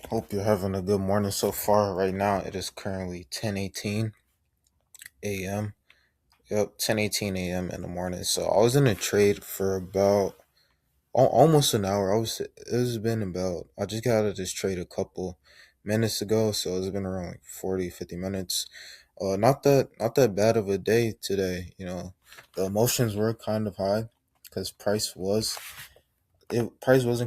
Hope you're having a good morning so far. Right now, it is currently 10:18 a.m. Yep, 10:18 a.m. in the morning. So I was in a trade for about almost an hour. It's been about I just got out of this trade a couple minutes ago, so it's been around like 40, 50 minutes. Not that bad of a day today. The emotions were kind of high because price wasn't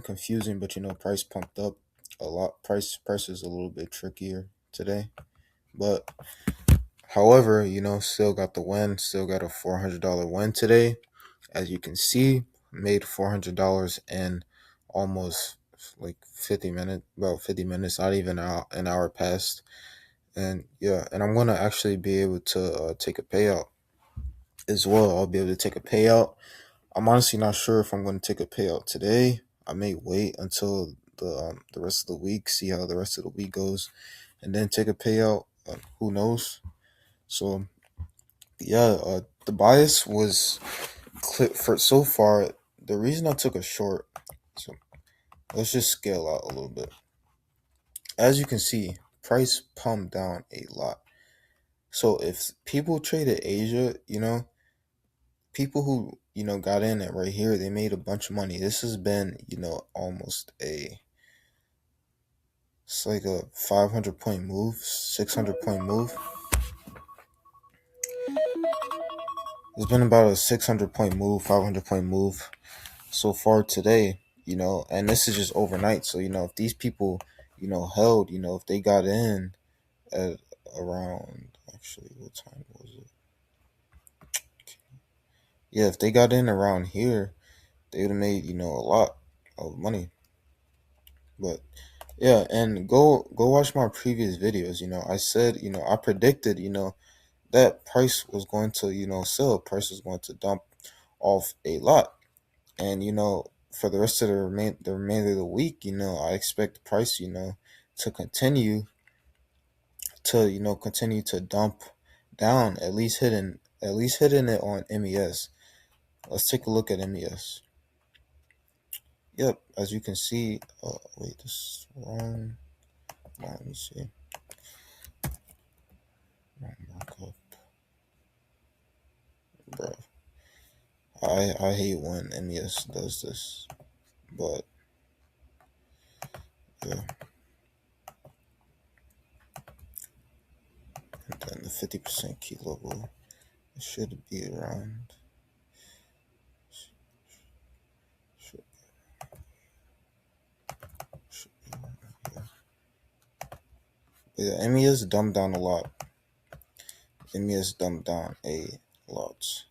confusing, but price pumped up a lot. Price is a little bit trickier today. But however, still got the win, still got a $400 win today. As you can see, made $400 in almost like 50 minutes, about 50 minutes, not even an hour passed. And yeah, and I'm gonna actually be able to take a payout as well. I'll be able to take a payout. I'm honestly not sure if I'm going to take a payout today. I may wait until the rest of the week, see how the rest of the week goes, and then take a payout. Who knows? So yeah, the bias was clear for so far. The reason I took a short, so let's just scale out a little bit. As you can see, price pumped down a lot. So if people traded Asia, people who got in it right here, they made a bunch of money. This has been almost it's like a 500 point move, 600 point move. It's been about a 600 point move, 500 point move so far today. And this is just overnight. So if these people held, if they got in at around, actually, what time was it? Yeah, if they got in around here, they would have made a lot of money. But yeah, and go watch my previous videos. I said, I predicted, that price was going to, sell. Price was going to dump off a lot. And for the rest of the remainder of the week, I expect the price, to continue to dump down, at least hitting it on MES. Let's take a look at MES. Yep, as you can see, wait, this is wrong. Let me see. Wrong markup. Bro, I hate when MES does this, but yeah. And then the 50% key level, it should be around. Should, should be around here. But yeah, MES dumbed down a lot. MES dumbed down a lot.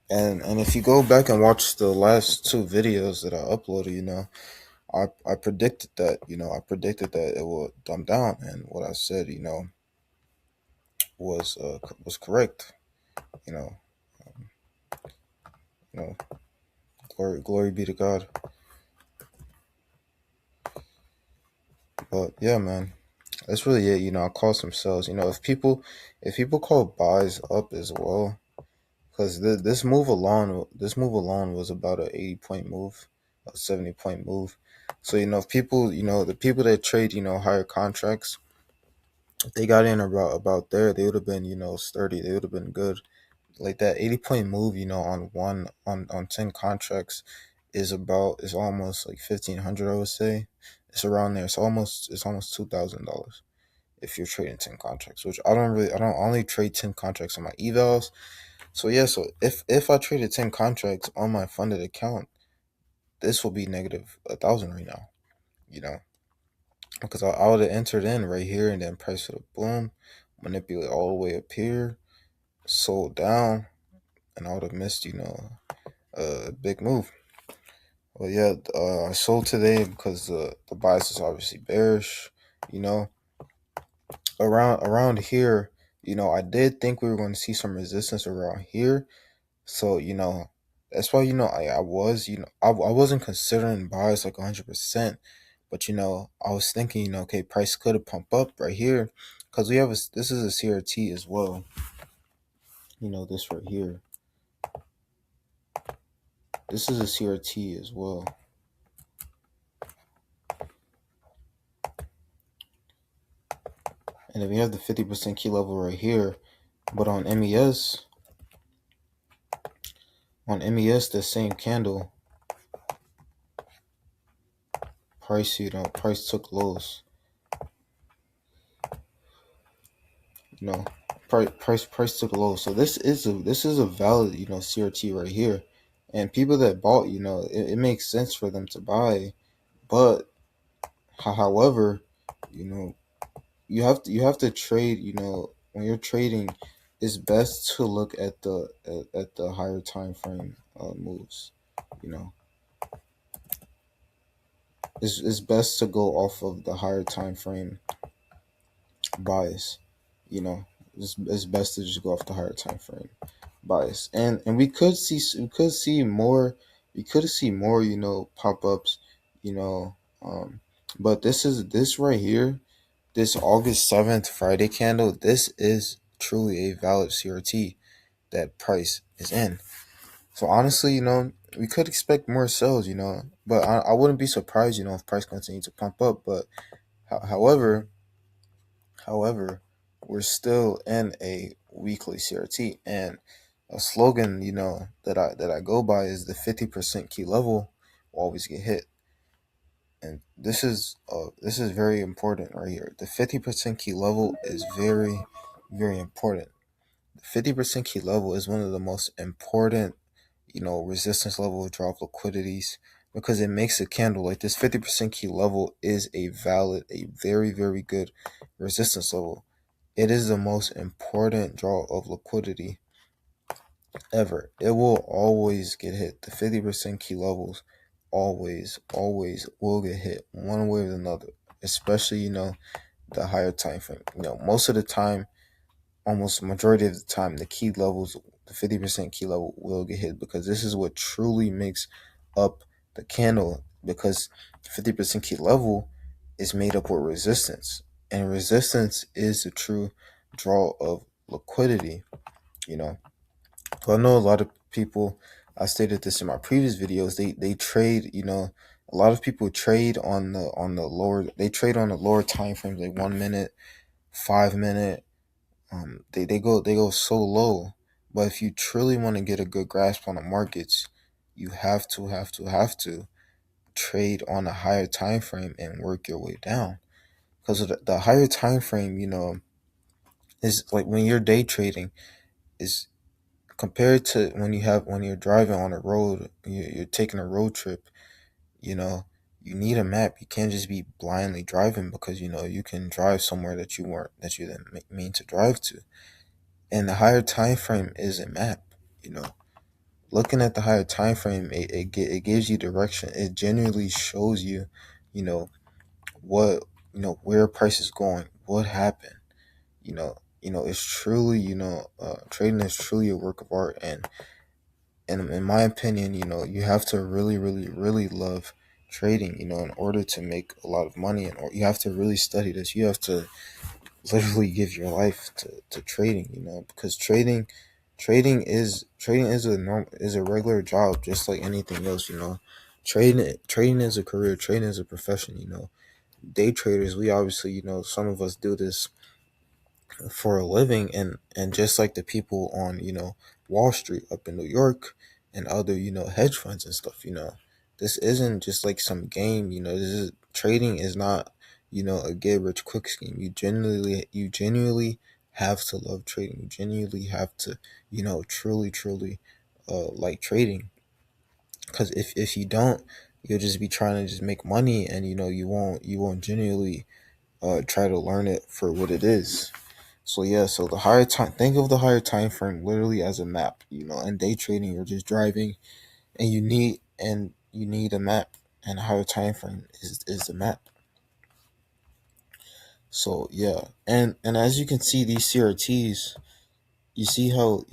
And if you go back and watch the last two videos that I uploaded, I predicted that, it would dumb down, and what I said, was correct. You know, you know, glory be to God. But yeah, man, that's really it. I call some sells. If people call buys up as well, because this move alone was about a 80 point move, a 70 point move. So if people, the people that trade, higher contracts, if they got in about there, they would have been sturdy. They would have been good. Like that 80 point move, on 10 contracts is almost like 1,500. I would say it's around there. It's almost $2,000 if you're trading 10 contracts, which I don't only trade 10 contracts on my evals. So yeah, so if I traded 10 contracts on my funded account, this will be negative 1,000 right now. You know, because I would have entered in right here, and then price would have boom, manipulate all the way up here, sold down, and I would have missed a big move. Well, yeah, I sold today because the bias is obviously bearish. You know, around here, I did think we were going to see some resistance around here. So that's why I wasn't considering buys like 100%, but I was thinking okay, price could pump up right here because this is a CRT as well. This right here, this is a CRT as well. And if you have the 50% key level right here, but on MES, the same candle, price took lows. You know, price took lows. So this is a valid, CRT right here. And people that bought, it makes sense for them to buy. But however, you know, you have to trade, when you're trading, it's best to look at the higher time frame moves. You know, it's best to go off of the higher time frame bias. You know, it's best to just go off the higher time frame bias, and we could see more pop ups, you know, but this right here, this August 7th Friday candle, this is truly a valid CRT that price is in. So honestly, we could expect more sales, but I wouldn't be surprised, if price continues to pump up. But however, However, we're still in a weekly CRT, and a slogan, that I go by is the 50% key level will always get hit, and this is very important right here. The 50% key level is very, very important. The 50% key level is one of the most important, resistance level drop liquidities, because it makes a candle like this. 50% key level is a very, very good resistance level. It is the most important draw of liquidity ever. It will always get hit. The 50% key levels always, always will get hit one way or another, especially, the higher time frame. Most of the time, almost majority of the time, the 50% key level will get hit, because this is what truly makes up the candle, because 50% key level is made up with resistance, and resistance is the true draw of liquidity. you know so I know a lot of people, I stated this in my previous videos, they trade, a lot of people trade on the lower time frames, like 1 minute, 5 minute. They go so low. But if you truly want to get a good grasp on the markets, you have to trade on a higher time frame and work your way down. Because the higher time frame, is like when you're day trading, is compared to when you're driving on a road, you're taking a road trip. you know you need a map. You can't just be blindly driving, because you can drive somewhere that you didn't mean to drive to. And the higher time frame is a map. you know Looking at the higher time frame, it gives you direction. It genuinely shows you, you know what, where price is going, what happened. It's truly, trading is truly a work of art. And in my opinion, you have to really, really, really love trading, in order to make a lot of money. And or you have to really study this. You have to literally give your life to trading, because trading is a regular job, just like anything else. Trading is a career. Trading is a profession. Day traders, we obviously, some of us do this for a living, and just like the people on, Wall Street up in New York, and other, hedge funds and stuff. This isn't just like some game. Trading is not, a get rich quick scheme. You genuinely have to love trading. You genuinely have to, truly, truly like trading. Because if you don't, you'll just be trying to just make money, and you won't genuinely try to learn it for what it is. So yeah, so the higher time, think of the higher time frame literally as a map. And day trading, you're just driving, and you need a map, and a higher time frame is the map. So yeah, and as you can see, these CRTs, you see how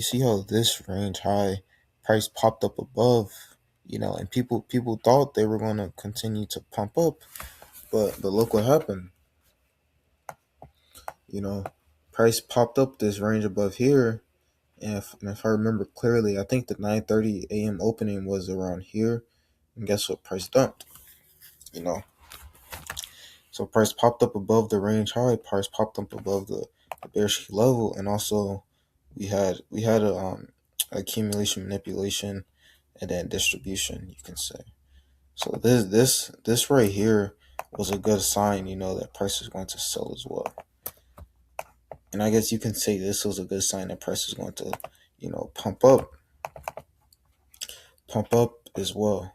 this range high price popped up above, and people thought they were gonna continue to pump up, but look what happened. You know, price popped up this range above here. And if I remember clearly, I think the 9:30 a.m. opening was around here, and guess what? Price dumped. You know, So price popped up above the range high, price popped up above the bearish key level, and also we had a accumulation, manipulation, and then distribution, you can say. So this right here was a good sign, that price is going to sell as well. And I guess you can say this was a good sign that price is going to, pump up as well.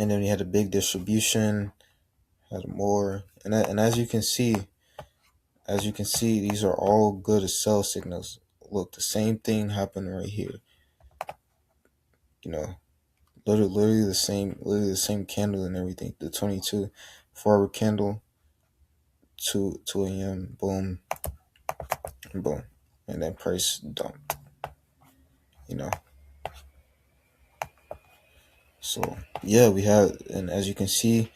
And then we had a big distribution, had more, and as you can see, these are all good as sell signals. Look, the same thing happened right here. You know, literally the same candle and everything. The 22 4-hour candle, 2 a.m. Boom, boom, and then price dumped. You know, so yeah, we had, and as you can see,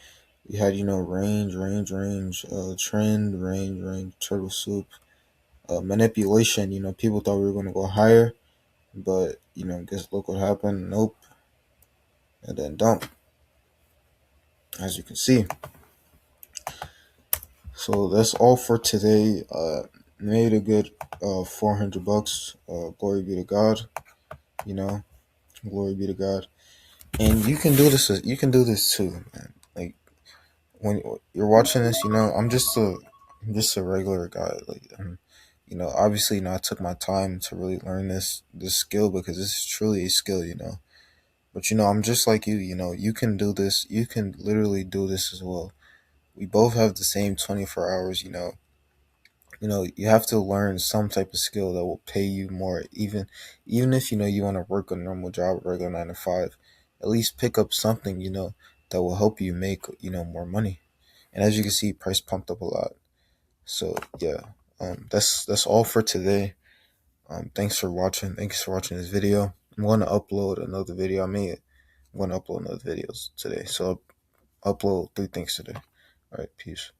we had range, trend, range, turtle soup, manipulation. People thought we were going to go higher, but guess look what happened. Nope, and then dump. As you can see. So that's all for today. Made a good $400. Glory be to God. You know, glory be to God. And you can do this. You can do this too, man. Like when you're watching this, I'm just a regular guy. Like, obviously, I took my time to really learn this skill because this is truly a skill. But I'm just like you. You can do this. You can literally do this as well. We both have the same 24 hours. You have to learn some type of skill that will pay you more, even if you want to work a normal job, regular 9 to 5. At least pick up something that will help you make more money. And as you can see, price pumped up a lot. So yeah, that's all for today. Thanks for watching. Thanks for watching this video. I'm going to upload another video. I'm going to upload another videos today. So I'll upload 3 things today. All right, peace.